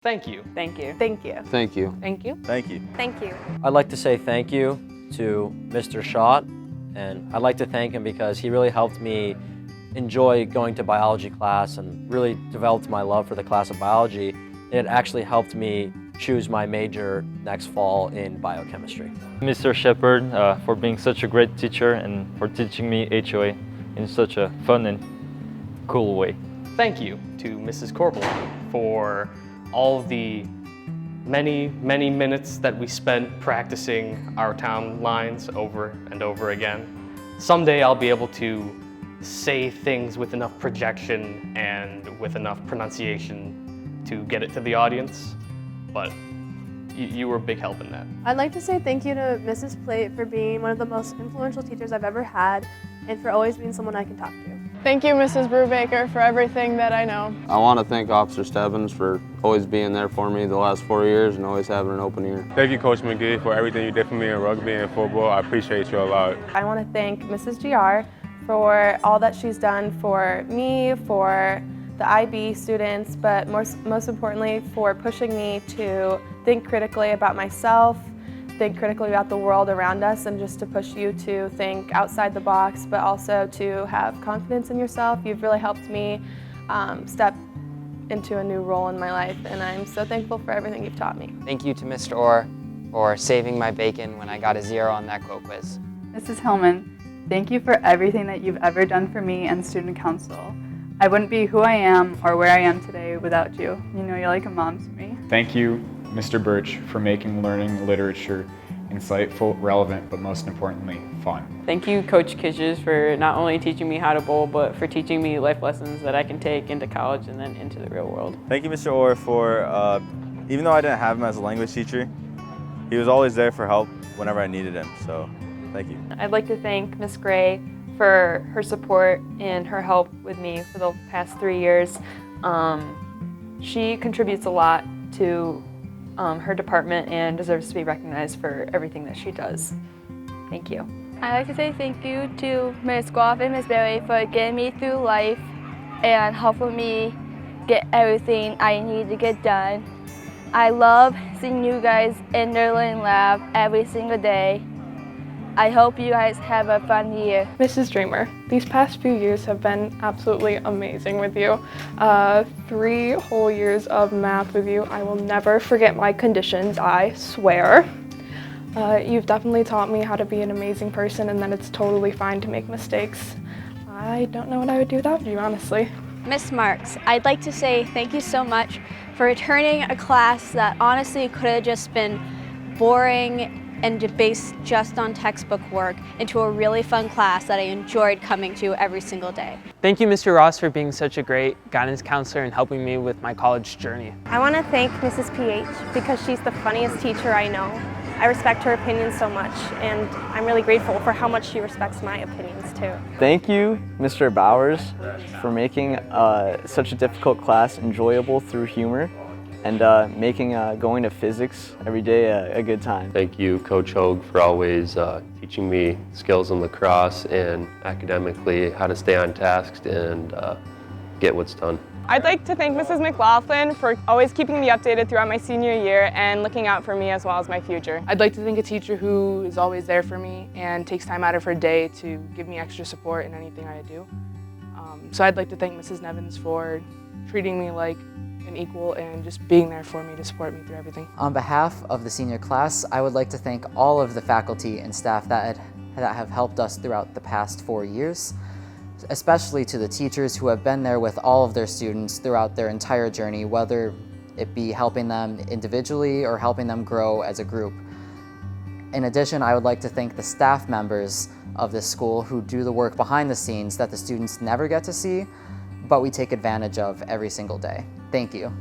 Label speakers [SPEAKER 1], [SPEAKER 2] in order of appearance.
[SPEAKER 1] Thank you.
[SPEAKER 2] Thank you.
[SPEAKER 3] Thank you.
[SPEAKER 4] Thank you.
[SPEAKER 2] Thank you.
[SPEAKER 5] Thank you.
[SPEAKER 3] Thank you.
[SPEAKER 6] I'd like to say thank you to Mr. Schott, and I'd like to thank him because he really helped me enjoy going to biology class and really developed my love for the class of biology. It actually helped me choose my major next fall in biochemistry.
[SPEAKER 7] Mr. Shepard, for being such a great teacher and for teaching me HOA in such a fun and cool way.
[SPEAKER 1] Thank you to Mrs. Corporal for all of the many minutes that we spent practicing our town lines over and over again. Someday I'll be able to say things with enough projection and with enough pronunciation to get it to the audience, but you were a big help in that.
[SPEAKER 8] I'd like to say thank you to Mrs. Plate for being one of the most influential teachers I've ever had and for always being someone I can talk to.
[SPEAKER 9] Thank you, Mrs. Brubaker, for everything that I know.
[SPEAKER 4] I want to thank Officer Stebbins for always being there for me the last 4 years and always having an open ear.
[SPEAKER 10] Thank you, Coach McGee, for everything you did for me in rugby and football. I appreciate you a lot.
[SPEAKER 8] I want to thank Mrs. GR for all that she's done for me, for the IB students, but most importantly for pushing me to think critically about myself, think critically about the world around us, and just to push you to think outside the box, but also to have confidence in yourself. You've really helped me step into a new role in my life, and I'm so thankful for everything you've taught me.
[SPEAKER 11] Thank you to Mr. Orr for saving my bacon when I got a 0 on that quote quiz.
[SPEAKER 2] Mrs. Hillman, thank you for everything that you've ever done for me and student council. I wouldn't be who I am or where I am today without you. You know, you're like a mom to me.
[SPEAKER 12] Thank you, Mr. Birch, for making learning literature insightful, relevant, but most importantly, fun.
[SPEAKER 2] Thank you, Coach Kishes, for not only teaching me how to bowl, but for teaching me life lessons that I can take into college and then into the real world.
[SPEAKER 5] Thank you, Mr. Orr, for, even though I didn't have him as a language teacher, he was always there for help whenever I needed him, so thank you.
[SPEAKER 8] I'd like to thank Miss Gray for her support and her help with me for the past 3 years. She contributes a lot to her department and deserves to be recognized for everything that she does. Thank you.
[SPEAKER 9] I'd like to say thank you to Ms. Goff and Ms. Berry for getting me through life and helping me get everything I need to get done. I love seeing you guys in their learning lab every single day. I hope you guys have a fun year.
[SPEAKER 8] Mrs. Dreamer, these past few years have been absolutely amazing with you. 3 whole years of math with you. I will never forget my conditions, I swear. You've definitely taught me how to be an amazing person and that it's totally fine to make mistakes. I don't know what I would do without you, honestly.
[SPEAKER 9] Miss Marks, I'd like to say thank you so much for returning a class that honestly could have just been boring and based just on textbook work into a really fun class that I enjoyed coming to every single day.
[SPEAKER 11] Thank you, Mr. Ross, for being such a great guidance counselor and helping me with my college journey.
[SPEAKER 3] I want to thank Mrs. PH because she's the funniest teacher I know. I respect her opinions so much, and I'm really grateful for how much she respects my opinions too.
[SPEAKER 13] Thank you, Mr. Bowers, for making such a difficult class enjoyable through humor and making going to physics every day a good time.
[SPEAKER 4] Thank you, Coach Hogue, for always teaching me skills in lacrosse and academically how to stay on task and get what's done.
[SPEAKER 9] I'd like to thank Mrs. McLaughlin for always keeping me updated throughout my senior year and looking out for me as well as my future.
[SPEAKER 2] I'd like to thank a teacher who is always there for me and takes time out of her day to give me extra support in anything I do. So I'd like to thank Mrs. Nevins for treating me like an equal and just being there for me to support me through everything.
[SPEAKER 11] On behalf of the senior class, I would like to thank all of the faculty and staff that have helped us throughout the past 4 years, especially to the teachers who have been there with all of their students throughout their entire journey, whether it be helping them individually or helping them grow as a group. In addition, I would like to thank the staff members of this school who do the work behind the scenes that the students never get to see, but we take advantage of every single day. Thank you.